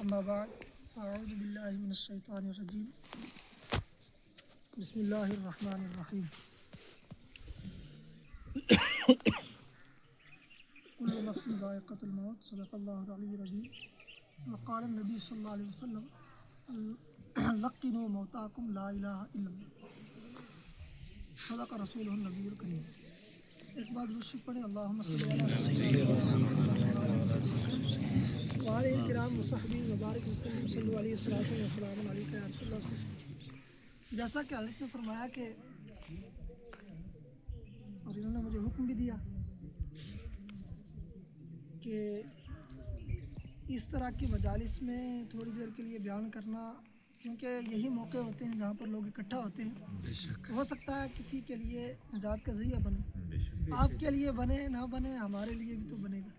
اما بعد اعوذ باللہ من الشیطان الرجیم بسم اللہ الرحمن الرحیم کل نفس ذائقۃ الموت صدق اللہ العلی العظیم وقال النبی صلی اللہ علیہ وسلم لقنوا موتاکم لا الہ الا اللہ صدق رسول النبی الکریم۔ ایک بات روشی پڑھیں، اللہم صلی علی سیدنا وعلی الکرام وصحبہ وبارک وسلم صلی علیہ وسلم علیکہ یا رسول اللہ صلی اللہ علیہ وسلم۔ جیسا کہ حضرت نے فرمایا کہ اور انہوں نے مجھے حکم بھی دیا کہ اس طرح کی مجالس میں تھوڑی دیر کے لیے بیان کرنا، کیونکہ یہی موقع ہوتے ہیں جہاں پر لوگ اکٹھا ہوتے ہیں۔ ہو سکتا ہے کسی کے لیے نجات کا ذریعہ بنے، آپ کے لیے بنے نہ بنے، ہمارے لیے بھی تو بنے گا۔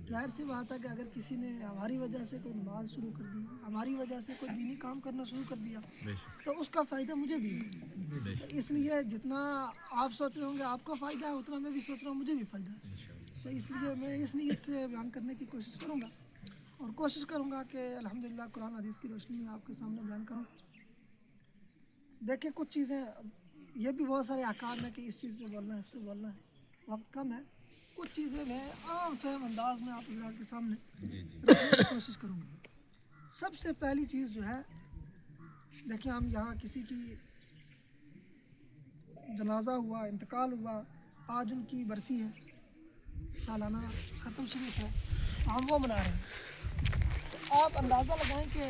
ظاہر سی بات ہے کہ اگر کسی نے ہماری وجہ سے کوئی نماز شروع کر دی، ہماری وجہ سے کوئی دینی کام کرنا شروع کر دیا، تو اس کا فائدہ مجھے بھی ہے۔ اس لیے جتنا آپ سوچ رہے ہوں گے آپ کو فائدہ ہے، اتنا میں بھی سوچ رہا ہوں مجھے بھی فائدہ ہے۔ تو اس لیے میں اس نیت سے بیان کرنے کی کوشش کروں گا، اور کوشش کروں گا کہ الحمدللہ قرآن حدیث کی روشنی میں آپ کے سامنے بیان کروں۔ دیکھیں، کچھ چیزیں یہ بھی بہت سارے احکام ہیں کہ اس چیز پہ بولنا ہے، اس پہ بولنا ہے، وقت کم ہے۔ کچھ چیزیں میں عام فہم انداز میں آپ حضرات کے سامنے رکھنے کی کوشش کروں گا۔ سب سے پہلی چیز جو ہے، دیکھیں ہم یہاں کسی کی جنازہ ہوا، انتقال ہوا، آج ان کی برسی ہے، سالانہ ختم شریف ہے، ہم وہ منا رہے ہیں۔ تو آپ اندازہ لگائیں کہ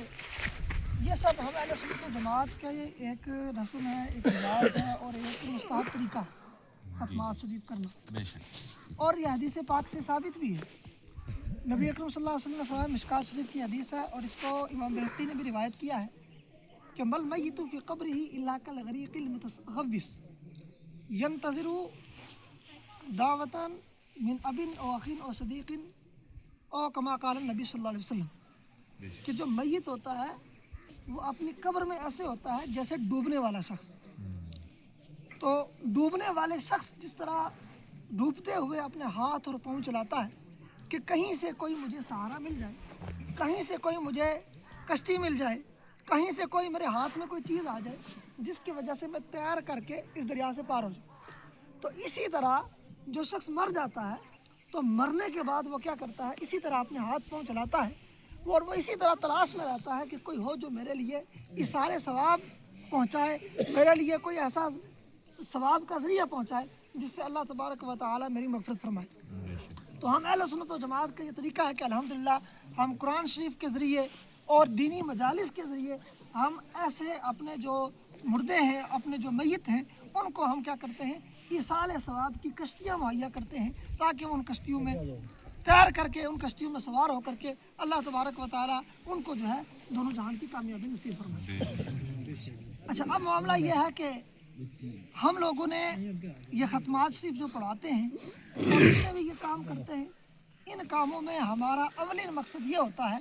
یہ سب ہم اہل سنت و جماعت کا یہ ایک رسم ہے، ایک رواج ہے، اور ایک مستحب طریقہ ختمات شریف کرنا، اور یہ حدیث پاک سے ثابت بھی ہے۔ نبی اکرم صلی اللہ علیہ وسلم نے فرمایا، مشکات شریف کی حدیث ہے اور اس کو امام بہقی نے بھی روایت کیا ہے کہ مل میت فی قبرہ الا کالغریق المتغوص ینتظر دعوة من اب او اخ او صدیق او کما قال النبی صلی اللہ علیہ وسلم، کہ جو میت ہوتا ہے وہ اپنی قبر میں ایسے ہوتا ہے جیسے ڈوبنے والا شخص۔ تو ڈوبنے والے شخص جس طرح ڈوبتے ہوئے اپنے ہاتھ اور پاؤں چلاتا ہے کہ کہیں سے کوئی مجھے سہارا مل جائے، کہیں سے کوئی مجھے کشتی مل جائے، کہیں سے کوئی میرے ہاتھ میں کوئی چیز آ جائے جس کی وجہ سے میں تیر کر کے اس دریا سے پار ہو جاؤں، تو اسی طرح جو شخص مر جاتا ہے تو مرنے کے بعد وہ کیا کرتا ہے، اسی طرح اپنے ہاتھ پاؤں چلاتا ہے، اور وہ اسی طرح تلاش میں رہتا ہے کہ کوئی ہو جو میرے لیے ایصال ثواب پہنچائے، میرے لیے کوئی ایسا ثواب کا ذریعہ پہنچائے جس سے اللہ تبارک و تعالی میری مغفرت فرمائے۔ تو ہم اہل سنت و جماعت کا یہ طریقہ ہے کہ الحمدللہ ہم قرآن شریف کے ذریعے اور دینی مجالس کے ذریعے ہم ایسے اپنے جو مردے ہیں، اپنے جو میت ہیں، ان کو ہم کیا کرتے ہیں، ایصال ثواب کی کشتیاں مہیا کرتے ہیں، تاکہ وہ ان کشتیوں میں تیر کر کے، ان کشتیوں میں سوار ہو کر کے اللہ تبارک و تعالی ان کو جو ہے دونوں جہان کی کامیابی نصیب فرمائے۔ اچھا، اب معاملہ یہ ہے کہ ہم لوگوں نے یہ ختمات شریف جو پڑھاتے ہیں اور جتنے بھی یہ کام کرتے ہیں، ان کاموں میں ہمارا اولین مقصد یہ ہوتا ہے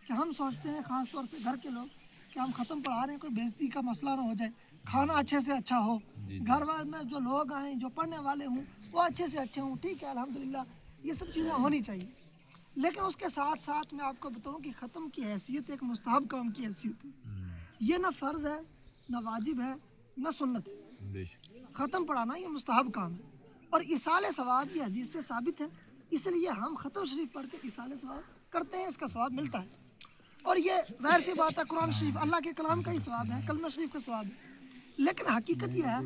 کہ ہم سوچتے ہیں، خاص طور سے گھر کے لوگ، کہ ہم ختم پڑھا رہے ہیں، کوئی بےزتی کا مسئلہ نہ ہو جائے، کھانا اچھے سے اچھا ہو، گھر والے میں جو لوگ آئیں، جو پڑھنے والے ہوں وہ اچھے سے اچھے ہوں، ٹھیک ہے، الحمدللہ یہ سب چیزیں ہونی چاہیے۔ لیکن اس کے ساتھ ساتھ میں آپ کو بتاؤں کہ ختم کی حیثیت ایک مستحب کام کی حیثیت ہے، یہ نہ فرض ہے، نہ واجب ہے، نہ سنت ہے۔ ختم پڑھانا یہ مستحب کام ہے، اور ایصال ثواب یہ حدیث سے ثابت ہے، اس لیے ہم ختم شریف پڑھ کے ایصال ثواب کرتے ہیں، اس کا ثواب ملتا ہے۔ اور یہ ظاہر سی بات ہے، قرآن شریف اللہ کے کلام کا ہی ثواب ہے، کلمہ شریف کا ثواب ہے۔ لیکن حقیقت یہ ہے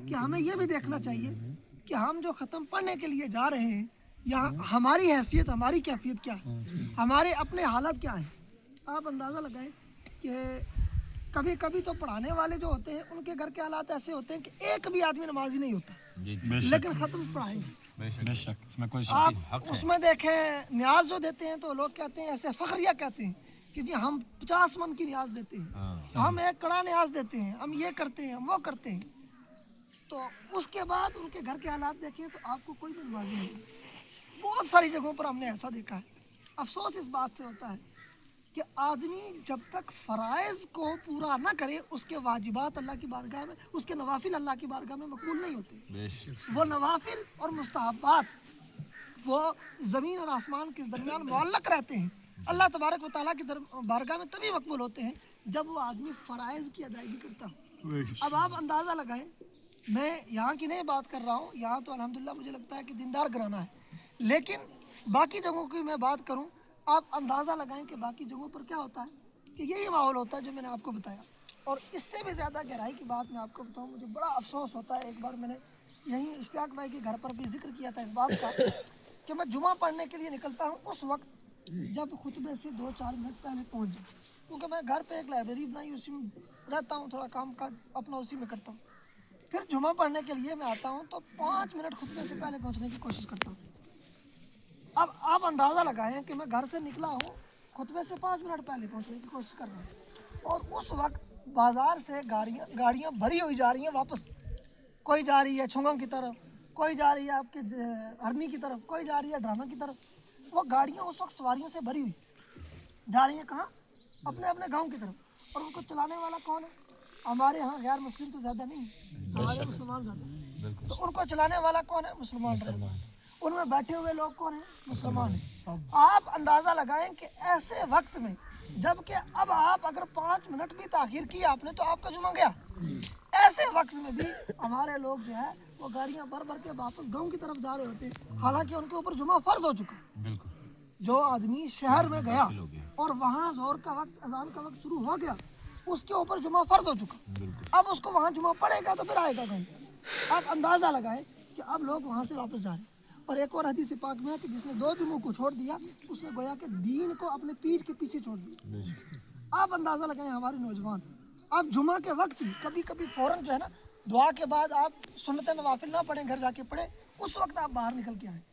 کہ ہمیں یہ بھی دیکھنا چاہیے کہ ہم جو ختم پڑھنے کے لیے جا رہے ہیں، یا ہماری حیثیت، ہماری کیفیت کیا ہے، ہمارے اپنے حالت کیا ہیں۔ آپ اندازہ لگائیں کہ کبھی کبھی تو پڑھانے والے جو ہوتے ہیں ان کے گھر کے حالات ایسے ہوتے ہیں کہ ایک بھی آدمی نمازی نہیں ہوتا، لیکن ختم پڑھائیں گے۔ آپ اس میں دیکھیں نیاز جو دیتے ہیں تو لوگ کہتے ہیں، ایسے فخریہ کہتے ہیں کہ جی ہم 50 من کی نیاز دیتے ہیں، ہم 1 کڑا نیاز دیتے ہیں، ہم یہ کرتے ہیں، ہم وہ کرتے ہیں۔ تو اس کے بعد ان کے گھر کے حالات دیکھیں تو آپ کو کوئی بھی نمازی نہیں ہے۔ بہت ساری جگہوں پر ہم نے ایسا دیکھا ہے۔ افسوس اس بات سے ہوتا ہے کہ آدمی جب تک فرائض کو پورا نہ کرے، اس کے واجبات اللہ کی بارگاہ میں، اس کے نوافل اللہ کی بارگاہ میں مقبول نہیں ہوتے۔ وہ نوافل اور مستحبات وہ زمین اور آسمان کے درمیان معلق رہتے ہیں، اللہ तबारक व तआला की बारगाह में तभी मकबूल होते हैं जब वो आदमी फ़राइज़ की अदायगी करता हो। अब आप अंदाज़ा लगाएं, मैं यहाँ की नहीं बात कर रहा हूँ, यहाँ तो अल्हम्दुलिल्लाह मुझे लगता है कि दीनदार घराना है, लेकिन बाकी जगहों की मैं बात करूँ, आप अंदाज़ा लगाएं कि बाकी जगहों पर क्या होता है कि यही माहौल होता है जो मैंने आपको बताया। और इससे भी ज़्यादा गहराई की बात मैं आपको बताऊँ, मुझे बड़ा अफसोस होता है। एक बार मैंने यहीं इश्तियाक भाई के घर पर भी जिक्र किया था इस बात का कि मैं जुमा पढ़ने के लिए निकलता हूँ उस वक्त जब खुतबे से 2-4 मिनट पहले पहुँच जाऊँ, क्योंकि मैं घर पे एक लाइब्रेरी बनाई, उसी में रहता हूँ, थोड़ा काम काज अपना उसी में करता हूँ। फिर जुमा पढ़ने के लिए मैं आता हूँ तो 5 मिनट खुतबे से पहले पहुँचने की कोशिश करता हूँ। अब आप अंदाज़ा लगाएं कि मैं घर से निकला हूँ, खुतबे से 5 मिनट पहले पहुँचने की कोशिश कर रहा हूँ, और उस वक्त बाज़ार से गाड़ियाँ भरी हुई जा रही हैं वापस। कोई जा रही है छुंगा की तरफ, कोई जा रही है आपके हरनी की तरफ, कोई जा रही है ड्रामा की तरफ। वो गाड़ियाँ उस वक्त सवारियों से भरी हुई जा रही हैं कहाँ? अपने अपने गांव की तरफ। और उनको चलाने वाला कौन है? हमारे यहाँ गैर मुस्लिम तो ज़्यादा नहीं, हमारे मुसलमान ज़्यादा। तो उनको चलाने वाला कौन है? मुसलमान। उनमें बैठे हुए लोग कौन हैं? मुसलमान हैं। आप अंदाज़ा लगाएं कि ऐसे वक्त में, जबकि अब आप अगर 5 मिनट भी ताखीर की आपने तो आपका जुमा गया, ऐसे वक्त में भी हमारे लोग जो है वो गाड़ियाँ भर भर के वापस गांव की तरफ जा रहे होते हैं, हालांकि उनके ऊपर जुमा फ़र्ज हो चुका। जो आदमी शहर में गया और वहाँ ज़ोहर का वक्त, अजान का वक्त शुरू हो गया, उसके ऊपर जुमा फ़र्ज हो चुका। अब उसको वहाँ जुमा पड़ेगा तो फिर आएगा गाँव। आप अंदाज़ा लगाएं कि अब लोग वहाँ से वापस जा रहे हैं। और एक और हदीस पाक में है कि जिसने 2 जुमों को छोड़ दिया उसने गोया के दीन को अपने पीठ के पीछे छोड़ दिया। आप अंदाज़ा लगाएं हमारे नौजवान, आप जुमा के वक्त ही कभी कभी फ़ौरन जो है ना, दुआ के बाद आप सुन्नत नवाफिल ना पढ़ें, घर जाके पढ़ें, उस वक्त आप बाहर निकल के आएँ।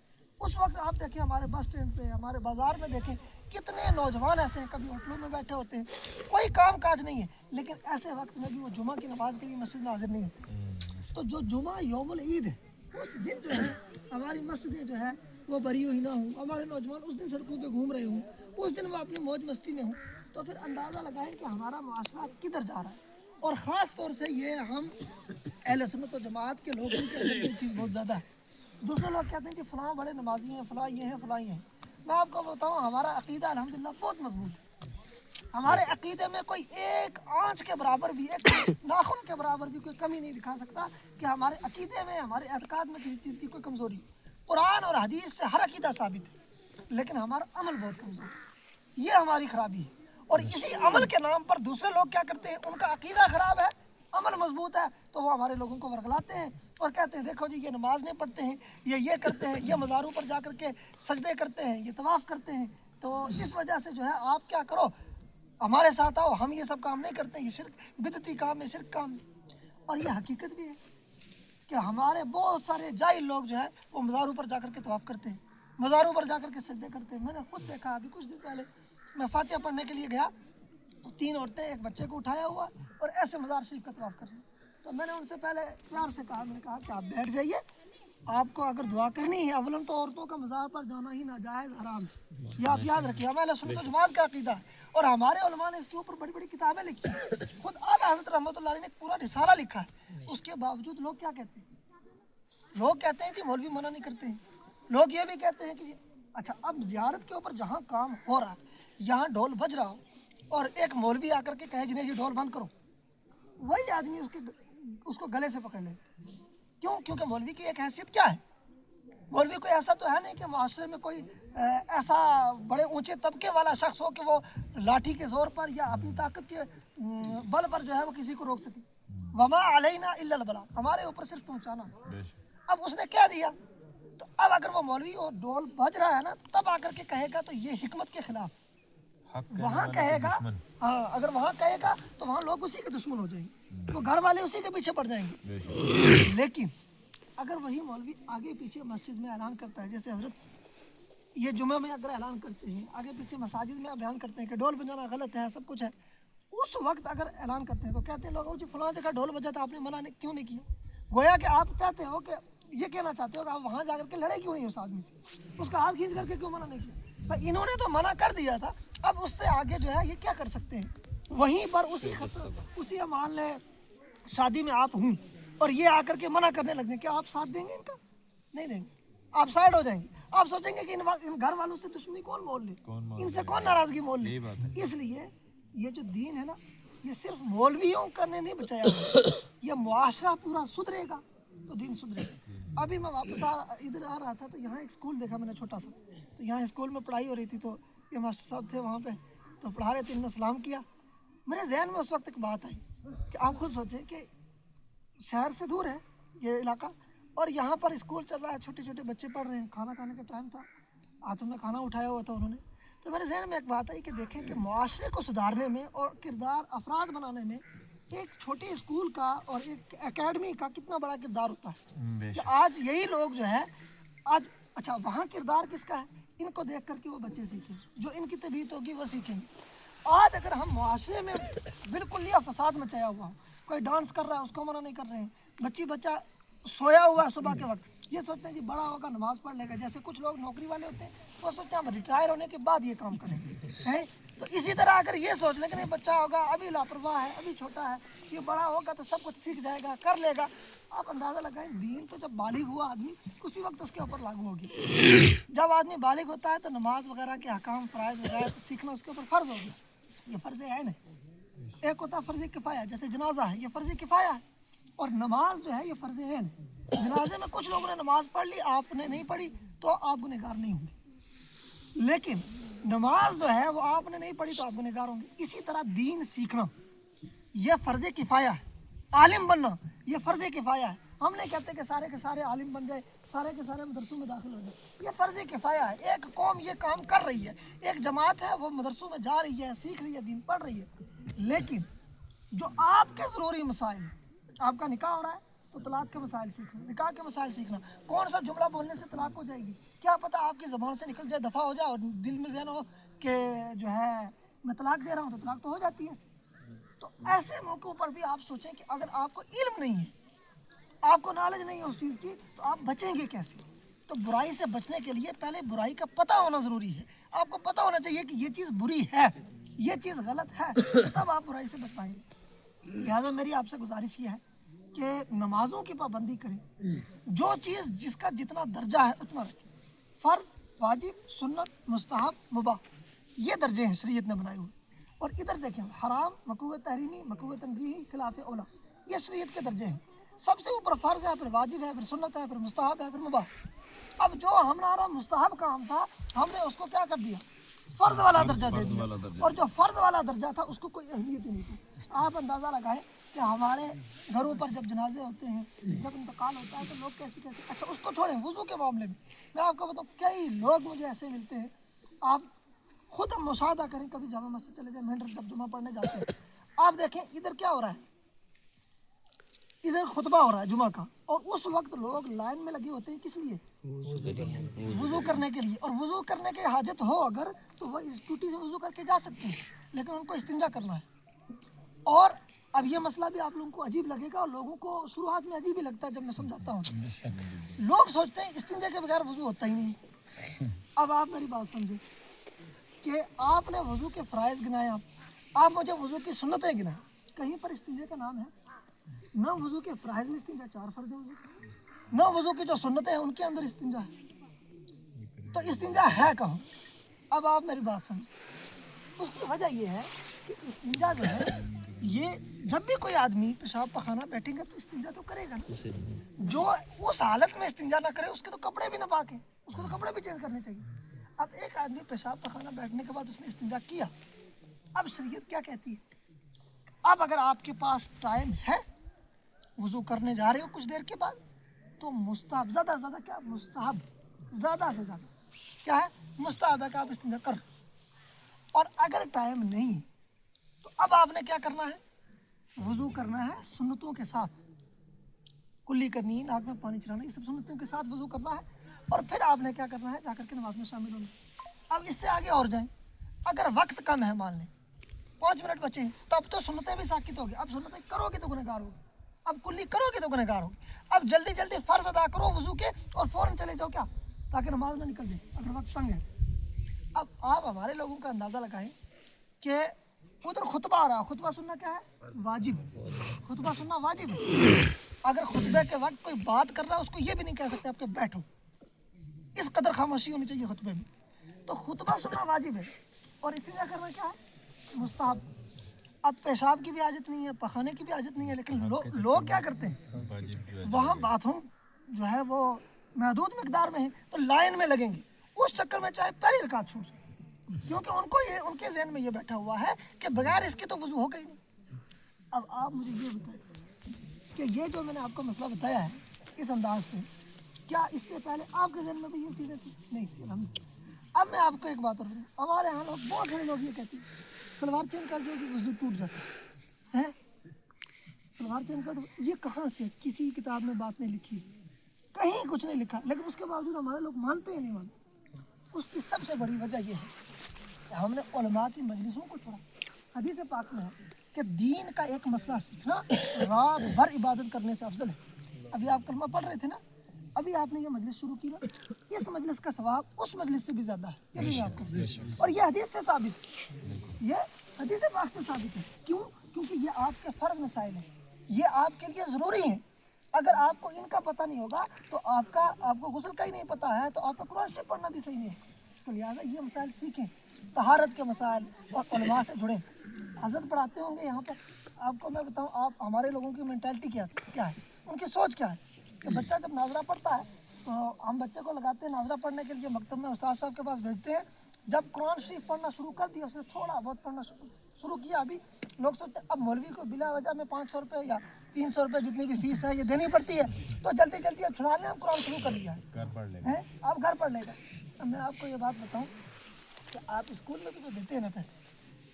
उस वक्त आप देखें हमारे बस स्टैंड पे, हमारे बाज़ार में देखें कितने नौजवान ऐसे हैं, कभी होटलों में बैठे होते हैं, कोई काम काज नहीं है, लेकिन ऐसे वक्त में भी वो जुमा की नमाज के लिए मस्जिद में हाजिर नहीं होते। तो जो जुमा यौमुल ईद है, उस दिन जो है हमारी मस्जिदें जो है वो भरी हुई ना हो, हमारे नौजवान उस दिन सड़कों पे घूम रहे हों, उस दिन वो अपनी मौज मस्ती में हों, तो फिर अंदाज़ा लगाएं कि हमारा माशरा किधर जा रहा है। और ख़ास तौर से ये हम अहले सुन्नत व जमात के लोगों के अंदर ये चीज़ बहुत ज़्यादा है। दूसरे लोग कहते हैं कि फ़लाँ बड़े नमाजी हैं, फ़लाँ ये हैं, फ़लाँ ये हैं। मैं आपको बताऊँ, हमारा अक़ीदा अल्हम्दुलिल्लाह बहुत मजबूत है। हमारे अक़ीदे में कोई एक आँच के बराबर भी, एक नाखून के बराबर भी कोई कमी नहीं दिखा सकता कि हमारे अक़ीदे में, हमारे एतक़ाद में किसी चीज़ की कोई कमज़ोरी। कुरान और हदीस से हर अक़ीदा साबित है, लेकिन हमारा अमल बहुत कमज़ोर है। ये हमारी ख़राबी है। और इसी अमल के नाम पर दूसरे लोग क्या करते हैं, उनका अक़ीदा ख़राब है, अमल मजबूत है, तो वो हमारे लोगों को वर्गलाते हैं और कहते हैं देखो जी ये नमाज नहीं पढ़ते हैं, ये करते हैं, ये मज़ारों पर जा कर के सजदे करते हैं, ये तवाफ़ करते हैं। तो इस वजह से जो है आप क्या करो, हमारे साथ आओ, हम ये सब काम नहीं करते, ये शिर्क बिदती काम है, शिर्क काम है। और ये हकीकत भी है कि हमारे बहुत सारे जाहिल लोग जो है वो मज़ारों पर जाकर के तवाफ़ करते हैं, मज़ारों पर जाकर के सजदे करते हैं। मैंने खुद देखा, अभी कुछ दिन पहले मैं फातिहा पढ़ने के लिए गया तो 3 औरतें एक बच्चे को उठाया हुआ और ऐसे मज़ार शरीफ का तवाफ़ कर रही। तो मैंने उनसे पहले प्यार से कहा, मैंने कहा कि आप बैठ जाइए, आपको अगर दुआ करनी है, अवलन तो औरतों का मज़ार पर जाना ही नाजायज़ हराम है, ये आप याद रखिए। हमारे सुन्नत जमात का अक़ीदा है और हमारे उलमा ने इसके ऊपर बड़ी बड़ी किताबें लिखी हैं। खुद आला हज़रत रहमतुल्लाह अलैह ने पूरा रिसाला लिखा है। उसके बावजूद लोग क्या कहते हैं, लोग कहते हैं जी मौलवी मना नहीं करते हैं। लोग ये भी कहते हैं कि अच्छा, अब ज़ियारत के ऊपर जहाँ काम हो रहा है, यहाँ ढोल बज रहा हो और एक मौलवी आकर के कहे जी नहीं जी ढोल बंद करो, वही आदमी उसको गले से पकड़ ले। क्यों? क्योंकि मौलवी की एक हैसियत क्या है, मौलवी कोई ऐसा तो है नहीं कि माशरे में कोई ऐसा बड़े ऊंचे तबके वाला शख्स हो कि वो लाठी के ज़ोर पर या अपनी ताकत के बल पर जो है वो किसी को रोक सके। वमा अलैना इल्लल बलाग, हमारे ऊपर सिर्फ पहुँचाना है। अब उसने क्या दिया, तो अब अगर वो मौलवी और ढोल बज रहा है ना, तब आकर के कहेगा तो ये हिकमत के खिलाफ, वहाँ कहेगा, हाँ अगर वहाँ कहेगा तो वहाँ लोग उसी के दुश्मन हो जाएंगे, वो घर वाले उसी के पीछे पड़ जाएंगे। लेकिन अगर वही मौलवी आगे पीछे मस्जिद में ऐलान करता है, जैसे हजरत ये जुमे में अगर ऐलान करते हैं, आगे पीछे मसाजिद में बयान करते हैं कि ढोल बजाना गलत है, सब कुछ है, उस वक्त अगर ऐलान करते हैं तो कहते हैं लोग जी फलां जगह ढोल बजा था, आपने मना क्यों नहीं किया। गोया कि आप कहते हो कि ये कहना चाहते हो कि आप वहाँ जाकर के लड़े क्यों नहीं उस आदमी से, उसका हाथ खींच करके क्यों मना नहीं किया। भाई इन्होंने तो मना कर दिया था, अब उससे आगे जो है ये क्या कर सकते हैं। वहीं पर उसी मान ले शादी में आप हूँ और ये आकर के मना करने लग जाए, क्या आप साथ देंगे इनका? नहीं देंगे। आप साइड हो जाएंगे, आप सोचेंगे कि इन घर वालों से दुश्मनी कौन मोल ले, इनसे कौन नाराजगी मोल ले। इसलिए ये जो दीन है ना, ये सिर्फ मौलवियों करने नहीं बचाया हुआ, ये मुआशरा पूरा सुधरेगा तो दीन सुधरेगा। अभी मैं वापस इधर आ रहा था तो यहाँ एक स्कूल देखा मैंने छोटा सा, तो यहाँ स्कूल में पढ़ाई हो रही थी, तो ये मास्टर साहब थे वहाँ पे, तो पढ़ा रहे थे, इन्होंने सलाम किया। मेरे जहन में उस वक्त एक बात आई कि आप खुद सोचें कि शहर से दूर है ये इलाका और यहाँ पर स्कूल चल रहा है, छोटे छोटे बच्चे पढ़ रहे हैं, खाना खाने का टाइम था, आज हमने खाना उठाया हुआ था उन्होंने। तो मेरे जहन में एक बात आई कि देखें कि मुआशरे को सुधारने में और किरदार अफराद बनाने में एक छोटे स्कूल का और एक एकेडमी का कितना बड़ा किरदार होता है। कि आज यही लोग जो है आज, अच्छा वहाँ किरदार किसका है, इनको देख करके वो बच्चे सीखें, जो इनकी तबीयत होगी वो सीखेंगे। आज अगर हम मुआशरे में बिल्कुल ये फसाद मचाया हुआ हो, कोई डांस कर रहा है उसको मना नहीं कर रहे हैं, बच्चा सोया हुआ है सुबह के वक्त, ये सोचते हैं कि बड़ा होगा नमाज पढ़ लेगा। जैसे कुछ लोग नौकरी वाले होते हैं वो सोचते हैं हम रिटायर होने के बाद ये काम करेंगे, हैं। तो इसी तरह अगर ये सोच लें कि नहीं बच्चा होगा, अभी लापरवाह है, अभी छोटा है, ये बड़ा होगा तो सब कुछ सीख जाएगा, कर लेगा, आप अंदाज़ा लगाएं दीन तो जब बालिग हुआ आदमी उसी वक्त उसके ऊपर लागू होगी। जब आदमी बालिग होता है तो नमाज वगैरह के अहकाम फ़राइज़ वगैरह सीखना उसके ऊपर फ़र्ज़ होगी। ये फ़र्ज़ है ना, एक होता है फ़र्ज़ किफ़ाया, जैसे जनाजा है ये फ़र्ज़ किफ़ाया है, और नमाज जो है ये फ़र्ज़ है। जनाजे में कुछ लोगों ने नमाज पढ़ ली, आपने नहीं पढ़ी तो आप गुनहगार नहीं होंगे, लेकिन नमाज जो है वो आपने नहीं पढ़ी तो आप गुनहगार होंगे। इसी तरह दीन सीखना ये फ़र्ज़ किफ़ाया है, आलिम बनना ये फ़र्ज़ किफ़ाया है। हम नहीं कहते कि सारे के सारे आलिम बन जाए, सारे के सारे मदरसों में दाखिल हो जाए, ये फ़र्ज़ किफ़ाया है। एक कौम ये काम कर रही है, एक जमात है वो मदरसों में जा रही है, सीख रही है, दीन पढ़ रही है, लेकिन जो आपके ज़रूरी मसाइल, आपका निकाह हो रहा है तो तलाक के मसाइल सीखना, निकाह के मसाइल सीखना, कौन सा जुमला बोलने से तलाक हो जाएगी, क्या पता आपकी ज़बान से निकल जाए, दफ़ा हो जाए और दिल में ज़हन हो कि जो है मैं तलाक दे रहा हूँ, तो तलाक तो हो जाती है। तो ऐसे मौक़ों पर भी आप सोचें कि अगर आपको इल्म नहीं है, आपको नॉलेज नहीं है उस चीज़ की, तो आप बचेंगे कैसे। तो बुराई से बचने के लिए पहले बुराई का पता होना ज़रूरी है। आपको पता होना चाहिए कि ये चीज़ बुरी है, ये चीज़ गलत है, तब आप बुराई से बच पाएंगे। लिहाजा मेरी आपसे गुजारिश ये है कि नमाजों की पाबंदी करें, जो चीज़ जिसका जितना दर्जा है उतना रखें। फ़र्ज़, वाजिब, सुन्नत, मुस्तहब, मुबाह, ये दर्जे हैं शरीयत ने बनाए हुए। और इधर देखें हराम, मकरूह तहरीमी, मकरूह तंज़ीही, खिलाफ औला, ये शरीयत के दर्जे हैं। सबसे ऊपर फ़र्ज़ है, फिर वाजिब है, फिर सुन्नत है, फिर मुस्तहब है, फिर मुबाह। अब जो हमारा मुस्तहब काम था हमने उसको क्या कर दिया, फ़र्ज़ वाला दर्जा दे दिया, और जो फ़र्ज़ वाला दर्जा था उसको कोई अहमियत ही नहीं थी। आप अंदाज़ा लगाएं कि हमारे घरों पर जब जनाजे होते हैं, जब इंतकाल होता है तो लोग कैसे कैसे, अच्छा उसको छोड़ें, वज़ू के मामले में मैं आपको बताऊँ कई लोग मुझे ऐसे मिलते हैं, आप खुद मुशाहदा करें, कभी जामा मस्जिद चले जाए, मेंढर जब जुमा पढ़ने जाते हैं, आप देखें इधर क्या हो रहा है, इधर खुतबा हो रहा है जुमा का, और उस वक्त लोग लाइन में लगे होते हैं किस लिए, वज़ू करने के लिए। और वज़ू करने की हाजत हो अगर तो वह इस टूटी से वज़ू करके जा सकते हैं, लेकिन उनको इस्तिंजा करना है। और अब ये मसला भी आप लोगों को अजीब लगेगा, और लोगों को शुरुआत में अजीब ही लगता है जब मैं समझाता हूँ। लोग सोचते हैं इस्तिंजा के बगैर वज़ू होता ही नहीं। अब आप मेरी बात समझें कि आपने वज़ू के फ़राइज़ गिनाए, आप मुझे वज़ू की सुन्नतें गिनाएं, कहीं पर इस्तिंजा का नाम है ना। वज़ू के फ़राइज़ में इस्तिंजा 4 फ़र्ज़ है वज़ू, ना वज़ू की जो सुन्नतें हैं उनके अंदर इस्तिंजा है, तो इस्तिंजा है कहाँ। अब आप मेरी बात समझें, उसकी वजह ये है कि इस्तिंजा जो है ये जब भी कोई आदमी पेशाब पखाना बैठेगा तो इस्तिंजा तो करेगा ना। जो उस हालत में इस्तिंजा ना करे उसके तो कपड़े भी ना पाके, उसको तो कपड़े भी चेंज करने चाहिए। अब एक आदमी पेशाब पखाना बैठने के बाद उसने इस्तिंजा किया, अब शरीयत क्या कहती है, अब अगर आपके पास टाइम है, वज़ू करने जा रहे हो कुछ देर के बाद, तो मुस्तहब ज़्यादा से ज़्यादा क्या, मुस्तहब ज़्यादा से ज़्यादा क्या है, मुस्तहब है कि आप इस्तिंजा कर। और अगर टाइम नहीं तो अब आपने क्या करना है, वज़ू करना है सुन्नतों के साथ, कुल्ली करनी है, नाक में पानी चलाना, ये सब सुन्नतों के साथ वज़ू करना है। और फिर आपने क्या करना है, जाकर के नमाज में शामिल होना। अब इससे आगे और जाएं, अगर वक्त कम है, मान लें 5 मिनट बचे हैं, तब तो सुन्नतें भी साकित होगी। अब सुन्नतें करोगे तो गुनहगार होगे, अब कुल्ली करोगे तो गुनहगार होगे। अब जल्दी जल्दी फ़र्ज़ अदा करो वज़ू के और फ़ौरन चले जाओ, क्या, ताकि नमाज ना निकल जाए अगर वक्त तंग है। अब आप हमारे लोगों का अंदाज़ा लगाएं कि उधर खुतबा आ रहा, खुतबा सुनना क्या है, वाजिब, खुतबा सुनना वाजिब है। अगर खुतबे के वक्त कोई बात कर रहा है उसको ये भी नहीं कह सकते आपके बैठो, इस कदर खामोशी होनी चाहिए खुतबे में। तो खुतबा सुनना वाजिब है और इस्तिंजा करना क्या है, मुस्ताहब। अब पेशाब की भी आदत नहीं है, पखाने की भी आदत नहीं है, लेकिन लोग क्या करते हैं, वहाँ बाथरूम जो है वो महदूद मकदार में है तो लाइन में लगेंगे, उस चक्कर में चाहे पहली रकात छूट जाए, क्योंकि उनको ये, उनके जहन में ये बैठा हुआ है कि बगैर इसके तो वजू होगा ही नहीं। अब आप मुझे ये बताएं कि ये जो मैंने आपको मसला बताया है इस अंदाज से, क्या इससे पहले आपके जहन में भी ये चीज़ें थी? नहीं थी अलहम्दुलिल्लाह। अब मैं आपको एक बात और बताऊँ, हमारे यहाँ लोग, बहुत सारे लोग ये कहते हैं सलवार चेंज कर दो कि वजू टूट जाता है, सलवार चेंज कर दो। ये कहाँ से, किसी किताब में बात नहीं लिखी, कहीं कुछ नहीं लिखा, लेकिन उसके बावजूद हमारे लोग मानते हैं नहीं मानते। उसकी सबसे बड़ी वजह ये है कि हमने उलमा की मजलिसों को छोड़ा। हदीस पाक में है कि दीन का एक मसला सीखना रात भर इबादत करने से अफजल है। अभी आप कलमा पढ़ रहे थे ना, अभी आपने ये मजलिस शुरू की ना, इस मजलिस का सवाब उस मजलिस से भी ज़्यादा है, ये नहीं आपको। और ये हदीस से साबित है, ये हदीस पाक से साबित है। क्यों? क्योंकि ये आपके फ़र्ज़ मसाइल हैं, ये आपके लिए ज़रूरी हैं। अगर आपको इनका पता नहीं होगा तो आपको गुस्ल का ही नहीं पता है तो आपका कुरान शरीफ पढ़ना भी सही नहीं है। तो लिहाजा ये मसाइल सीखें, तहारत के मसाइल, और उलमा से जुड़ें। हज़रत पढ़ाते होंगे यहाँ पर, आपको मैं बताऊँ, आप हमारे लोगों की मेंटालिटी क्या है, उनकी सोच क्या है कि बच्चा जब नाजरा पढ़ता है तो हम बच्चे को लगाते हैं नाजरा पढ़ने के लिए, मकतब में उस्ताद साहब के पास भेजते हैं। जब कुरान शरीफ पढ़ना शुरू कर दिया, उसने थोड़ा बहुत पढ़ना शुरू किया, अभी लोग सोचते हैं अब मौलवी को बिला वजह में 500 रुपये या 300 रुपये जितनी भी फीस है ये देनी पड़ती है, तो जल्दी जल्दी अब छुड़ा लें, हम कुरान शुरू कर लिया है, आप घर पढ़ लेगा। अब मैं आपको ये बात बताऊँ कि आप स्कूल में भी तो देते हैं ना पैसे,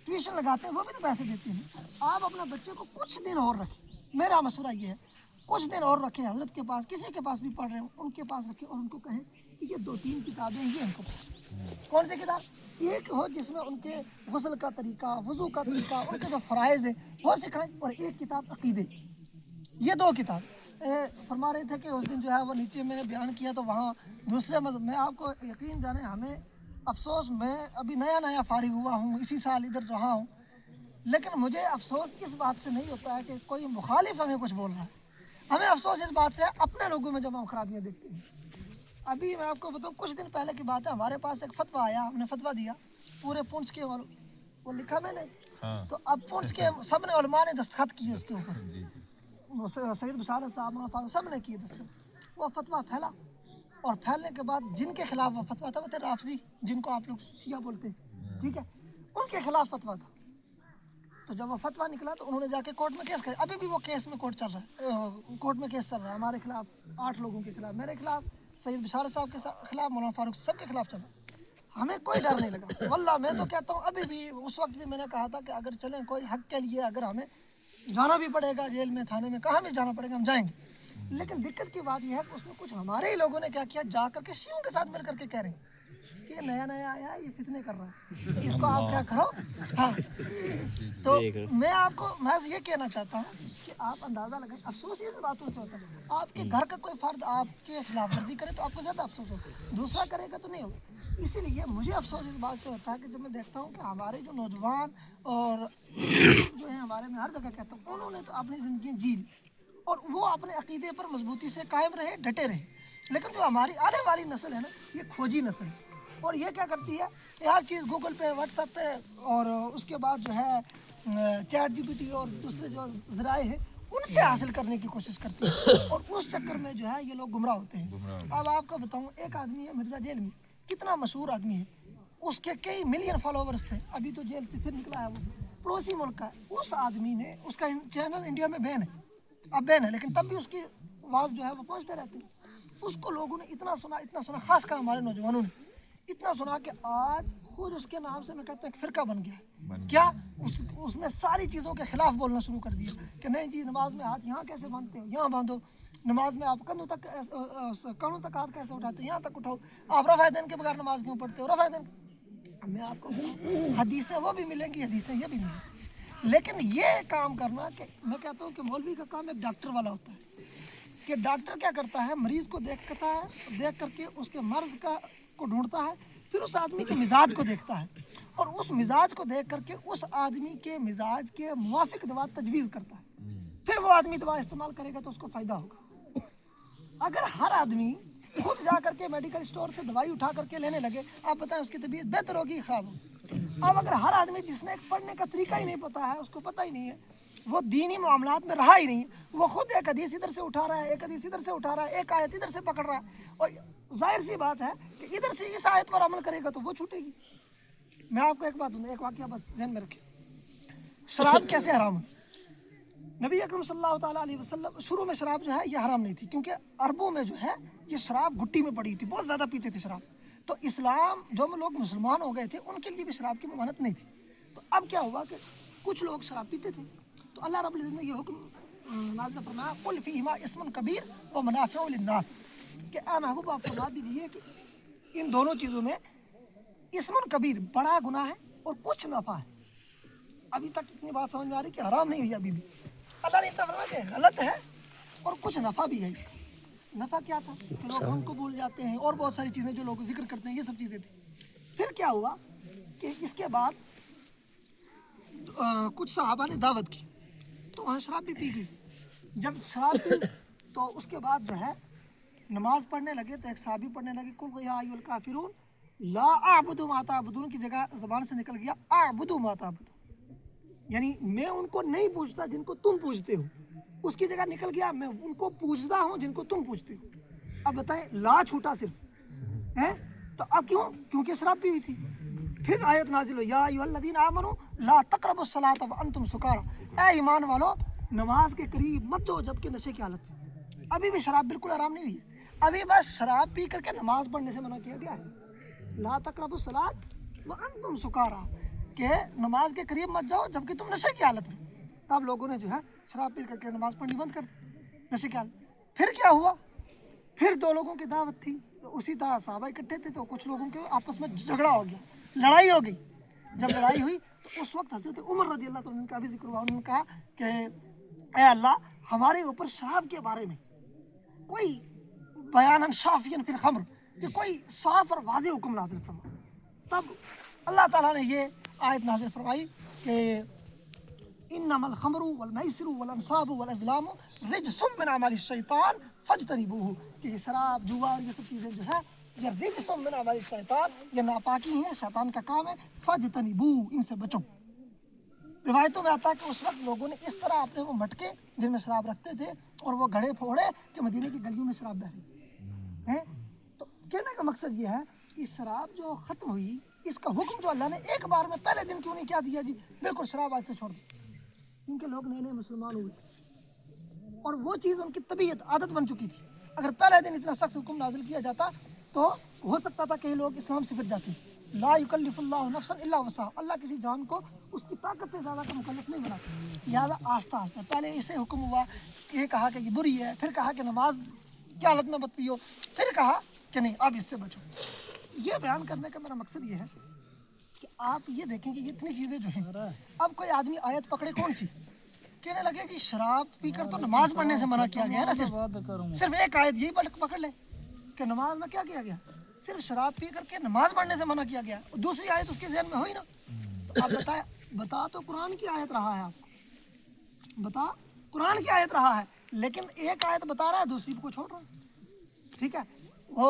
ट्यूशन लगाते हैं वो भी तो पैसे देते हैं। आप अपना बच्चे को कुछ दिन और रखें, मेरा मशवरा ये है, कुछ दिन और रखें, हजरत के पास, किसी के पास भी पढ़ रहे हो उनके पास रखें और उनको कहें कि ये 2-3 किताबें ये इनको पढ़ें। कौन सी किताब? एक हो जिसमें उनके गुस्ल का तरीका, वज़ू का तरीका, उनके जो फ़राइज़ हैं वो सिखाएं, और एक किताब अक़ीदे। ये 2 किताब फरमा रहे थे कि उस दिन जो है वो नीचे मैंने बयान किया तो वहाँ दूसरे मज़हब में, आपको यकीन जाने हमें अफसोस, मैं अभी नया फारिग हुआ हूँ, इसी साल इधर रहा हूँ, लेकिन मुझे अफसोस इस बात से नहीं होता है कि कोई मुखालिफ हमें कुछ बोल रहा है, हमें अफसोस इस बात से अपने लोगों में जब हम खराबियाँ देखते हैं। अभी मैं आपको बताऊँ, कुछ दिन पहले की बात है, हमारे पास एक फतवा आया, हमने फतवा दिया पूरे पुंछ के, वो लिखा मैंने, तो अब पुंछ के सब ने उलमा ने दस्तखत किए उसके ऊपर, सैयद बशारत साहब, फारूक सब ने किए दस्तखत। वो फतवा फैला, और फैलने के बाद जिनके खिलाफ वो फतवा था वो थे राफजी, जिनको आप लोग शिया बोलते हैं, ठीक है, उनके खिलाफ फतवा था। तो जब वो फतवा निकला तो उन्होंने जाके कोर्ट में केस किया, अभी भी वो केस में कोर्ट चल रहा है, कोर्ट में केस चल रहा है हमारे खिलाफ, 8 लोगों के खिलाफ, मेरे खिलाफ, सैयद बशारत साहब के खिलाफ, मौलाना फारूक, सब के खिलाफ चल रहा है। हमें कोई डर नहीं लगा, वल्लाह मैं तो कहता हूँ, अभी भी उस वक्त भी मैंने कहा था कि अगर चलें कोई हक के लिए, अगर हमें जाना भी पड़ेगा जेल में, थाने में, कहाँ भी जाना पड़ेगा हम जाएंगे। लेकिन दिक्कत की बात यह है कि उसमें कुछ हमारे ही लोगों ने क्या किया, जा करके शियों के साथ मिल करके कह रहे हैं कि नया आया है, ये फितने कर रहा है, इसको आप क्या करो। हाँ, तो मैं आपको मैं ये कहना चाहता हूँ कि आप अंदाज़ा लगाएं, अफसोस इन बातों से होता है, आपके घर का कोई फर्द आपके खिलाफ वर्जी करे तो आपको ज़्यादा अफसोस होता है, दूसरा करेगा तो नहीं होगा। इसीलिए मुझे अफसोस इस बात से होता है कि जब मैं देखता हूँ कि हमारे जो नौजवान और जो है हमारे में हर जगह कहता हूँ, उन्होंने तो अपनी ज़िंदगी जी ली और वो अपने अकीदे पर मजबूती से कायम रहे, डटे रहे, लेकिन जो हमारी आने वाली नस्ल है ना, ये खोजी नस्ल है, और ये क्या करती है, हर चीज़ गूगल पे, व्हाट्सएप पे, और उसके बाद जो है चैट जीपीटी और दूसरे जो ज़राए हैं उनसे हासिल करने की कोशिश करती है, और उस चक्कर में जो है ये लोग गुमराह होते हैं। अब आपको बताऊँ, एक आदमी है मिर्ज़ा जेल में, कितना मशहूर आदमी है, उसके कई मिलियन फॉलोवर्स थे, अभी तो जेल से फिर निकला है, वो पड़ोसी मुल्क का है। उस आदमी ने, उसका चैनल इंडिया में बैन है, अब बैन है, लेकिन तब भी उसकी आवाज़ जो है वो पहुँचते रहती है। उसको लोगों ने इतना सुना, खासकर हमारे नौजवानों ने इतना सुना कि आज खुद उसके नाम से मैं कहता हूँ एक फ़िरका बन गया। क्या उसने सारी चीज़ों के खिलाफ बोलना शुरू कर दिया कि नहीं जी, नमाज में हाथ यहाँ कैसे बांधते हो, यहाँ बांधो, नमाज में आप कंधों तक हाथ कैसे उठाते हो, यहाँ तक उठाओ, आप रफ़ा यदैन के बगैर नमाज क्यों पढ़ते हो, रफ़ा यदैन। मैं आपको हदीसें वो भी मिलेंगी, हदीसें ये भी मिलेंगी, लेकिन ये काम करना कि मैं कहता हूँ कि मौलवी का काम एक डॉक्टर वाला होता है, कि डॉक्टर क्या करता है, मरीज़ को देख करके उसके मर्ज़ को ढूंढता है, फिर उस आदमी के मिजाज को देखता है, और उस मिजाज को देख करके उस आदमी के मिजाज के मुवाफिक दवा तजवीज़ करता है, फिर वो आदमी दवा इस्तेमाल करेगा तो उसको फ़ायदा होगा। अगर हर आदमी खुद जा करके मेडिकल स्टोर से दवाई उठा करके लेने लगे। आप बताएं उसकी तबीयत बेहतर होगी खराब होगी? अब अगर हर आदमी जिसने एक पढ़ने का तरीका ही नहीं पता है, उसको पता ही नहीं है, वो दीनी मामलात में रहा ही नहीं, वो खुद एक हदीस इधर से उठा रहा है, एक हदीस इधर से उठा रहा है, एक आयत इधर से पकड़ रहा है, और जाहिर सी बात है कि इधर से इस आयत पर अमल करेगा तो वो छूटेगी। मैं आपको एक बात दूँ, एक वाकया बस ध्यान में रखें। शराब कैसे हराम हुई? नबी अकरम सल्लल्लाहु ताला अलैहि वसल्लम शुरू में शराब जो है ये हराम नहीं थी, क्योंकि अरबों में जो है ये शराब घुट्टी में पड़ी थी, बहुत ज़्यादा पीते थे शराब। तो इस्लाम जो लोग मुसलमान हो गए थे उनके लिए भी शराब की ममानत नहीं थी। तो अब क्या हुआ कि कुछ लोग शराब पीते थे, तो अल्लाह रब्बुल इज़्ज़त ने ये हुक्म नाज़िल फरमाया, कुल फ़ीहिमा इस्मुन कबीर व मनाफ़िउ लिन्नास, कि आ महबूब आप फरमा दीजिए कि इन दोनों चीज़ों में इस्मुन कबीर बड़ा गुनाह है और कुछ नफ़ा है। अभी तक इतनी बात समझ में आ रही कि हराम नहीं हुई अभी भी। अल्लाह ने इतना फरमाया कि गलत है और कुछ नफ़ा भी है इसका। नफ़ा क्या था कि लोग हमको भूल जाते हैं और बहुत सारी चीज़ें जो लोग जिक्र करते हैं, ये सब चीज़ें थी। फिर क्या हुआ कि इसके बाद कुछ सहाबा ने दावत की तो वहाँ शराब भी पी गई। जब शराब पी तो उसके बाद जो है नमाज पढ़ने लगे तो एक सहाबी पढ़ने लगे, कुल या अय्युहल काफिरून ला अअबुदु मा ताबुदून की जगह ज़बान से निकल गया अअबुदु मा ताबुदून, यानी मैं उनको नहीं पूछता जिनको तुम पूछते हो, उसकी जगह निकल गया मैं उनको पूछता हूँ जिनको तुम पूछते हो। अब बताएं ला छूटा सिर्फ है, तो अब क्यों? क्योंकि शराब पी हुई थी। फिर आयत नाजिल हुई, या अय्युहल्लज़ीना आमनू ला तक़रबुस्सलात व अंतुम सुकारा, ऐ ईमान वालो नमाज के करीब मत जाओ जबकि नशे की हालत में। अभी भी शराब बिल्कुल आराम नहीं हुई है, अभी बस शराब पी करके नमाज पढ़ने से मना किया गया है। ला तक़रबुस्सलात व अंतुम सुकारा, कि नमाज के करीब मत जाओ जबकि तुम नशे की हालत में। तब लोगों ने जो है शराब पी करके नमाज पढ़नी बंद कर दी नशे की हालत। फिर क्या हुआ? फिर दो लोगों की दावत थी, तो उसी तरह साहबा इकट्ठे थे, तो कुछ लोगों के आपस में झगड़ा हो गया, लड़ाई हो गई। जब लड़ाई हुई तो उस वक्त हज़रत उमर रज़ी अल्लाह तआला का भी जिक्र हुआ। उन्होंने कहा कि ए अल्लाह, हमारे ऊपर शराब के बारे में कोई बयानन शाफियन फिल खम्र, कि कोई साफ और वाज़ेह हुक्म नाज़िल फरमा। तब अल्लाह ताला ने ये आयत नाज़िल फरमाई कि इन्नमल खम्रु वल मैसिरु वल अंसाबु वल अज़लामु रिज्सुम मिन अमलिश शैतान फज्तनिबूहु, कि शराब जुआ और ये सब चीज़ें जो है ये रिज्सुम मिन अमलिश शैतान, ये नापाकी है, शैतान का काम है, फज्तनिबू, इनसे बचो। रिवायतों में आता है कि उस वक्त लोगों ने इस तरह अपने वो मटके जिनमें शराब रखते थे और वो घड़े फोड़े कि मदीने की गलियों में शराब बह रही है। तो कहने का मकसद ये है कि शराब जो ख़त्म हुई, इसका हुक्म जो अल्लाह ने एक बार में पहले दिन क्यों नहीं क्या दिया जी, बिल्कुल शराब आज से छोड़ दो, क्योंकि लोग नए नए मुसलमान हुए और वो चीज़ उनकी तबीयत आदत बन चुकी थी। अगर पहले दिन इतना सख्त हुक्म नाजिल किया जाता तो हो सकता था कई लोग इस्लाम से फिर जाते। ला युकल्लिफुल्लाहु नफ्सन इल्ला वुसअहा, अल्लाह किसी जान को उसकी ताकत से ज़्यादा का मुकल्लफ नहीं बनाता। लिहाजा आस्ता आस्ता पहले इसे हुक्म हुआ कि ये कहा कि ये बुरी है, फिर कहा कि नमाज की हालत में मत पियो, फिर कहा कि नहीं अब इससे बचो। ये बयान करने का मेरा मकसद ये है कि आप ये देखें कि इतनी चीज़ें जो हैं, अब कोई आदमी आयत पकड़े कौन सी, कहने लगे जी शराब पीकर तो नमाज पढ़ने से मना किया गया है ना, सिर्फ एक आयत यही पकड़ ले कि नमाज में क्या किया गया, सिर्फ शराब पी करके नमाज पढ़ने से मना किया गया, और दूसरी आयत उसके ज़हन में हुई ना। तो अब बता तो कुरान की आयत रहा है, आपको बता कुरान की आयत रहा है, लेकिन एक आयत बता रहा है, दूसरी को छोड़ रहा है। ठीक है, वो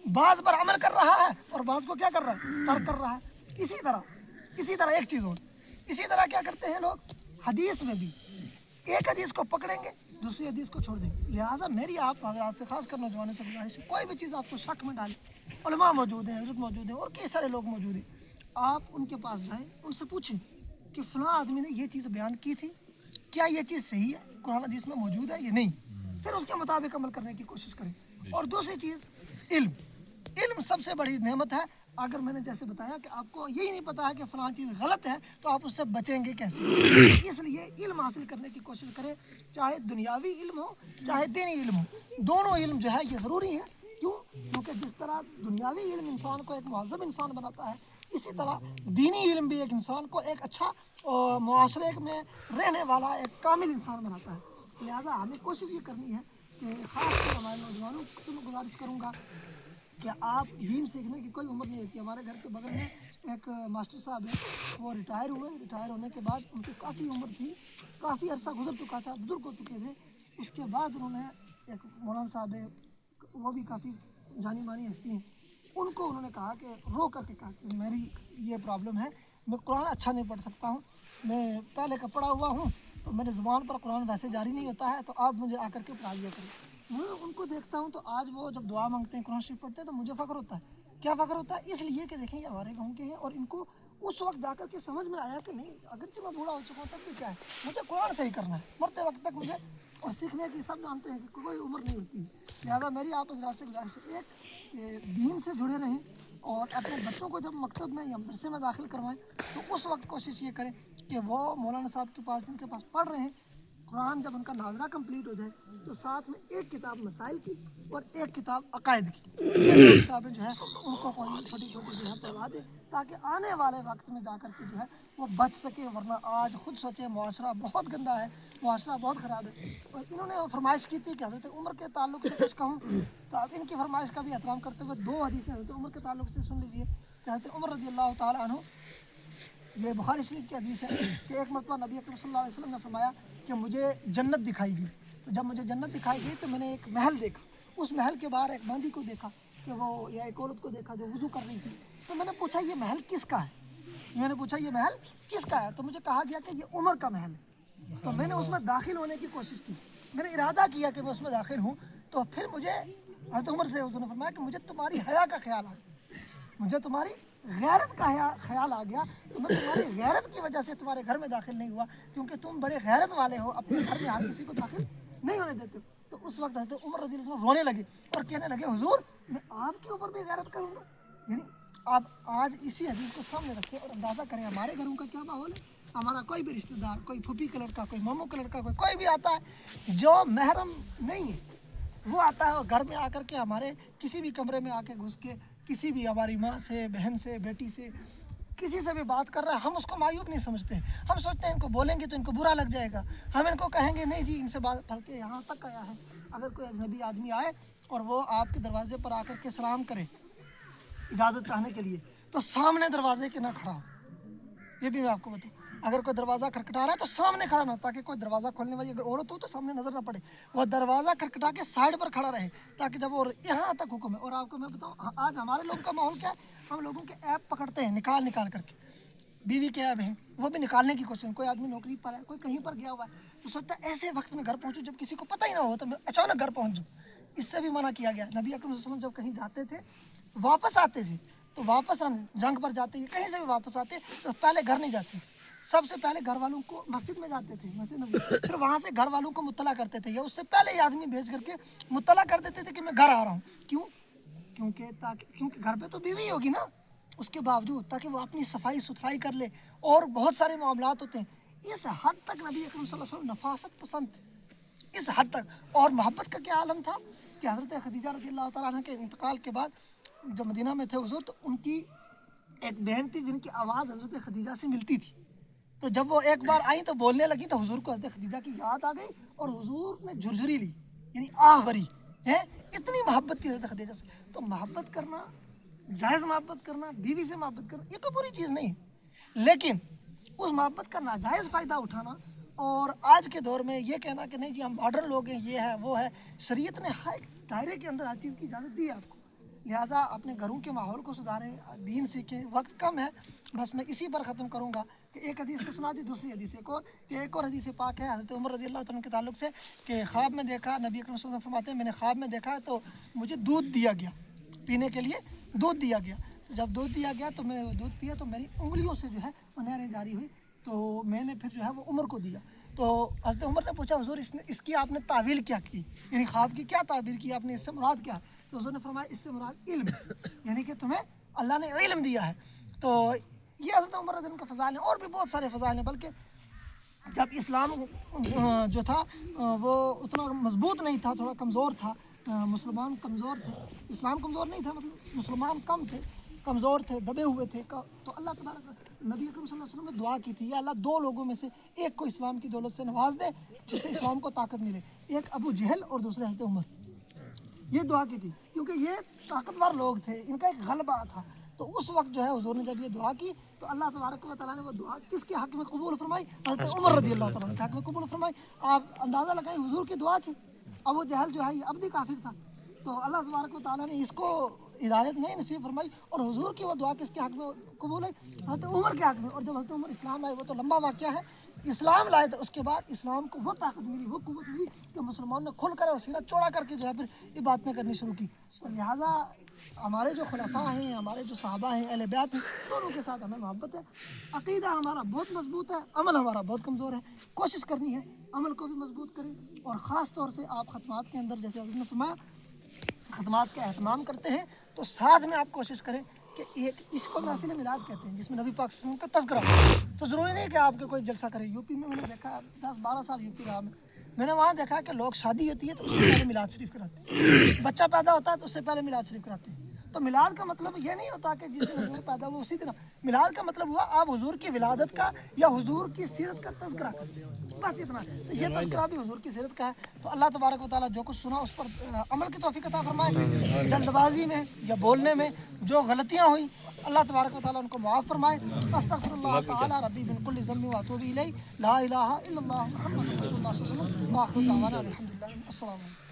बाज पर अमल कर रहा है और बाज को क्या कर रहा है, तर्क कर रहा है। इसी तरह एक चीज़ और, इसी तरह क्या करते हैं लोग हदीस में भी, एक हदीस को पकड़ेंगे दूसरी हदीस को छोड़ देंगे। लिहाजा मेरी आप हज़रात से खासकर नौजवानों से गुजारिश है, कोई भी चीज़ आपको शक में डाले, उलमा मौजूद हैं, हज़रत मौजूद हैं और कई सारे लोग मौजूद हैं, आप उनके पास जाएं, उनसे पूछें कि फ़लाँ आदमी ने ये चीज़ बयान की थी, क्या ये चीज़ सही है, कुरान हदीस में मौजूद है या नहीं, फिर उसके मुताबिक अमल करने की कोशिश करें। और दूसरी चीज़ इल्म सबसे बड़ी नेमत है। अगर मैंने जैसे बताया कि आपको यही नहीं पता है कि फ़लाँ चीज़ गलत है, तो आप उससे बचेंगे कैसे? इसलिए इल्म हासिल करने की कोशिश करें, चाहे दुनियावी इल्म हो चाहे दीनी इल्म हो, दोनों इल्म जो है ये ज़रूरी है। क्यों? क्योंकि जिस तरह दुनियावी इल्म इंसान को एक मुहज़्ज़ब इंसान बनाता है, इसी तरह दीनी इल्म भी एक इंसान को एक अच्छा मुआशरे में रहने वाला एक कामिल इंसान बनाता है। लिहाजा हमें कोशिश ये करनी है कि ख़ासकर हमारे नौजवानों से मैं गुजारिश करूँगा कि आप दीन सीखने की कोई उम्र नहीं होती। हमारे घर के बगल में एक मास्टर साहब हैं, वो रिटायर हुए, रिटायर होने के बाद उनकी काफ़ी उम्र थी, काफ़ी अरसा गुजर चुका था, बुजुर्ग हो चुके थे। उसके बाद उन्होंने एक मौलाना साहब है, वो भी काफ़ी जानी मानी हस्ती हैं, उनको उन्होंने कहा कि रो करके कहा कि मेरी ये प्रॉब्लम है, मैं कुरान अच्छा नहीं पढ़ सकता हूँ, मैं पहले का पढ़ा हुआ हूँ, तो मेरे ज़ुबान पर कुरान वैसे जारी नहीं होता है, तो आप मुझे आकर के पढ़ा दिया करें। मैं उनको देखता हूँ तो आज वो जब दुआ मांगते हैं, कुरान शरीफ पढ़ते हैं, तो मुझे फ़ख्र होता है। क्या फ़ख्र होता है? इसलिए कि देखें ये हमारे गाँव के हैं और इनको उस वक्त जाकर के समझ में आया कि नहीं, अगरचे मैं बूढ़ा हो चुका हूँ तब भी क्या है, मुझे कुरान सही करना है मरते वक्त तक मुझे। और सीखने की सब जानते हैं कि कोई उम्र नहीं होती है, लिहाजा मेरी आप हज़रात से गुजारिश है, एक कि दीन से जुड़े रहें और अपने बच्चों को जब मकतब में या मदरसे में दाखिल करवाएं तो उस वक्त कोशिश ये करें कि वो मौलाना साहब के पास जिनके पास पढ़ रहे हैं कुरान जब उनका नाजरा कंप्लीट हो जाए तो साथ में एक किताब मसाइल की और एक किताब अकायद की, ये दो किताबें जो है उनको कोई छोटी छोटी जो है पढ़वा दे, ताकि आने वाले वक्त में जाकर के जो है वो बच सके। वरना आज खुद सोचे मुआशरा बहुत गंदा है, मुआशरा बहुत ख़राब है। और इन्होंने फरमाइश की थी कि हज़रत उमर के ताल्लुक से कुछ कहूँ, तो अब इनकी फरमाइश का भी एहतराम करते हुए दो हदीसें हज़रत उमर के ताल्लुक से सुन लीजिए कि हज़रत उमर रज़ी अल्लाह तआला अन्हु, ये बुखारी शरीफ की हदीस है कि एक मरतबा नबी अकरम सल्लल्लाहु अलैहि वसल्लम ने फरमाया कि मुझे जन्नत दिखाई गई। तो जब मुझे जन्नत दिखाई गई तो मैंने एक महल देखा, उस महल के बाहर एक बांदी को देखा कि वो, या एक औरत को देखा जो वज़ू कर रही थी। तो मैंने पूछा ये महल किसका है, मैंने पूछा ये महल किसका है, तो मुझे कहा गया कि ये उमर का महल है। तो मैंने उसमें दाखिल होने की कोशिश की, मैंने इरादा किया कि मैं उसमें दाखिल हूँ, तो फिर मुझे हज़रत उमर से उसने फरमाया कि मुझे तुम्हारी हया का ख्याल आ गया, मुझे तुम्हारी गैरत का ख्याल आ गया, तो मैं तुम्हारी गैरत की वजह से तुम्हारे घर में दाखिल नहीं हुआ, क्योंकि तुम बड़े गैरत वाले हो, अपने घर में हर किसी को दाखिल नहीं होने देते। तो उस वक्त हज़रत उमर रज़ी अल्लाह अन्हु रोने लगे और कहने लगे हुजूर मैं आपके ऊपर भी गैरत करूँगा। यानी आप आज इसी हदीस को सामने रखें और अंदाज़ा करें हमारे घरों का क्या माहौल है। हमारा कोई भी रिश्तेदार, कोई फूफी का लड़का, कोई मामू का लड़का, कोई भी आता है जो महरम नहीं है, वो आता है और घर में आकर के हमारे किसी भी कमरे में आके घुस के किसी भी हमारी माँ से, बहन से, बेटी से, किसी से भी बात कर रहा है, हम उसको मायूब नहीं समझते। हम सोचते हैं इनको बोलेंगे तो इनको बुरा लग जाएगा, हम इनको कहेंगे नहीं जी इनसे बात बल्कि यहाँ तक आया है अगर कोई अजनबी आदमी आए और वो आपके दरवाजे पर आकर के सलाम करे इजाज़त चाहने के लिए, तो सामने दरवाजे के ना खड़ा हो। ये भी मैं आपको बताऊँ, अगर कोई दरवाज़ा खटखटा रहा है तो सामने खड़ा ना हो, ताकि कोई दरवाज़ा खोलने वाली अगर औरत हो तो सामने नज़र ना पड़े, वो दरवाज़ा खटखटा के साइड पर खड़ा रहे, ताकि जब वो यहाँ तक हुक्म है। और आपको मैं बताऊँ आज हमारे लोगों का माहौल क्या है, हम लोगों के ऐप पकड़ते हैं निकाल निकाल करके, बीवी के ऐप हैं वो भी निकालने की कोशिश। कोई आदमी नौकरी पर है, कोई कहीं पर गया हुआ है, तो सोचता है ऐसे वक्त में घर पहुँचूँ जब किसी को पता ही ना हो, तो मैं अचानक घर पहुँच जाऊँ। इससे भी मना किया गया। नबी अकरम सल्लल्लाहु अलैहि वसल्लम जब कहीं जाते थे वापस आते थे, तो वापस हम जंग पर जाते हैं कहीं से भी वापस आते तो पहले घर नहीं जाते, सबसे पहले घर वालों को मस्जिद में जाते थे, मस्जिद नबी, फिर वहाँ से घर वालों को मुत्तला करते थे, या उससे पहले ही आदमी भेज करके मुत्तला कर देते थे कि मैं घर आ रहा हूँ। क्यों? क्योंकि घर पे तो बीवी होगी ना, उसके बावजूद ताकि वो अपनी सफाई सुथराई कर ले, और बहुत सारे मामलात होते हैं। इस हद तक नबी अकरम सल्लल्लाहु अलैहि वसल्लम नफासत पसंद थे, इस हद तक। और मोहब्बत का क्या आलम था कि हज़रत खदीजा रज़ी अल्लाह तआला अन्हा के इंतकाल के बाद जब मदीना में थे हुज़ूर, तो उनकी एक बहन थी जिनकी आवाज़ हज़रत खदीजा से मिलती थी। तो जब वो एक बार आई तो बोलने लगी तो हुजूर को हज़रत खदीजा की याद आ गई और हुजूर ने झुरझुरी ली, यानी आह भरी है, इतनी मोहब्बत थी हज़रत खदीजा से। तो मोहब्बत करना, जायज़ मोहब्बत करना, बीवी से मोहब्बत करना, ये कोई बुरी चीज़ नहीं है, लेकिन उस मोहब्बत का नाजायज़ फ़ायदा उठाना और आज के दौर में ये कहना कि नहीं जी हम मॉडर्न लोग हैं, ये है वो है, शरीयत ने हर दायरे के अंदर हर चीज़ की इजाज़त दी है आपको। लिहाजा अपने घरों के माहौल को सुधारें, दीन सीखें। वक्त कम है, बस मैं इसी पर ख़त्म करूँगा कि एक हदीस तो सुना दी, दूसरी हदीस एक और हदीस पाक है हज़रत उमर रज़ी अल्लाह तआला के ताल्लुक़ से कि ख्वाब में देखा, नबी अकरम सल्लल्लाहु अलैहि वसल्लम फरमाते हैं मैंने ख्वाब में देखा तो मुझे दूध दिया गया, पीने के लिए दूध दिया गया। तो जब दूध दिया गया तो मैंने दूध पिया तो मेरी उंगलियों से जो है वो नहरें जारी हुई, तो मैंने फिर जो है वो उमर को दिया। तो हज़रत उमर ने पूछा हुजूर इसकी आपने तावील क्या की, यानी ख्वाब की क्या ताबीर की आपने, इससे मुराद क्या? तो हुजूर ने फरमाया इससे मुराद इल्म, यानी कि तुम्हें अल्लाह ने इल्म दिया है। तो ये हज़रत उमर रज़ी अल्लाह का फ़ज़ाइल है, और भी बहुत सारे फ़ज़ाइल हैं। बल्कि जब इस्लाम जो था वो उतना मजबूत नहीं था, थोड़ा कमज़ोर था, मुसलमान कमज़ोर थे, इस्लाम कमज़ोर नहीं था, मतलब मुसलमान कम थे, कमज़ोर थे, दबे हुए थे। तो अल्लाह तबारक नबी अकरम सल्लल्लाहु अलैहि वसल्लम ने दुआ की थी, या अल्लाह दो लोगों में से एक को इस्लाम की दौलत से नवाज दे जिससे इस्लाम को ताकत मिले, एक अबू जहल और दूसरे हज़रत उमर। ये दुआ की थी क्योंकि ये ताकतवर लोग थे, इनका एक गलबा था। तो उस वक्त जो है हुजूर ने जब ये दुआ की तो अल्लाह तबारक व तआला ने वो दुआ किसके हक़ में कबूल फरमाई? हज़रत उमर रज़ी अल्लाह तआला के हक़ में कबूल फरमाई। आप अंदाज़ा लगाएं हुजूर की दुआ थी। अबू जहल जो है ये अब्दी काफिर था, तो अल्लाह तबारक व तआला ने इसको हिदायत नहीं नसीब फरमाई। और हुजूर की वो दुआ किसके हक़ में कबूल है? हज़रत उमर के हक़ में। और जब हज़रत उमर इस्लाम लाए, वो तो लंबा वाक़या है, इस्लाम लाए तो उसके बाद इस्लाम को वो ताकत मिली, वो क़ुव्वत मिली कि मुसलमानों ने खुल कर और सीना चौड़ा करके जो है फिर ये बातें करनी शुरू की। तो लिहाजा हमारे जो खुलफा हैं, हमारे जो सहाबा हैं, अहले बैत हैं, दोनों के साथ हमें मोहब्बत है। अक़ीदा हमारा बहुत मजबूत है, अमल हमारा बहुत कमज़ोर है। कोशिश करनी है अमल को भी मजबूत करें। और ख़ास तौर से आप ख़त्मात के अंदर, जैसे हज़रत ने फरमाया, ख़त्मात का एहतमाम करते हैं तो साथ में आप कोशिश करें कि एक इसको महफिल मिलाद कहते हैं, जिसमें नबी पाक सल्लल्लाहु अलैहि वसल्लम का तज़किरा हो। तो ज़रूरी नहीं कि आपके कोई जलसा करे। यूपी में मैंने देखा, 10-12 साल यूपी रहा मैंने वहाँ देखा कि लोग शादी होती है तो उससे पहले मिलाद शरीफ कराते हैं, बच्चा पैदा होता है तो उससे पहले मिलाद शरीफ कराते हैं। तो मिलाद का मतलब ये नहीं होता कि जिस दिन हुजूर पैदा हुआ उसी दिन। मिलाद का मतलब हुआ आप हुजूर की विलादत का या हुजूर की सीरत का तज़किरा करें, बस इतना। तो ये तज़किरा भी हुजूर की सीरत का है। तो अल्लाह तबारक व तआला जो कुछ सुना उस पर अमल की तौफीक अता फरमाए। जल्दबाजी में या बोलने में जो गलतियाँ हुई, अल्लाह तबारक व तआला उनको माफ़ फरमाए। अस्तगफिरुल्लाह तआला रब्बी मिन कुल्लि ज़म्बिन व अतूबु इलैहि, ला इलाहा इल्लल्लाह मुहम्मदुर रसूलुल्लाह सल्लल्लाहु अलैहि वसल्लम। व आखिरु दावाना अनिल हम्दुलिल्लाह। अस्सलामु अलैकुम।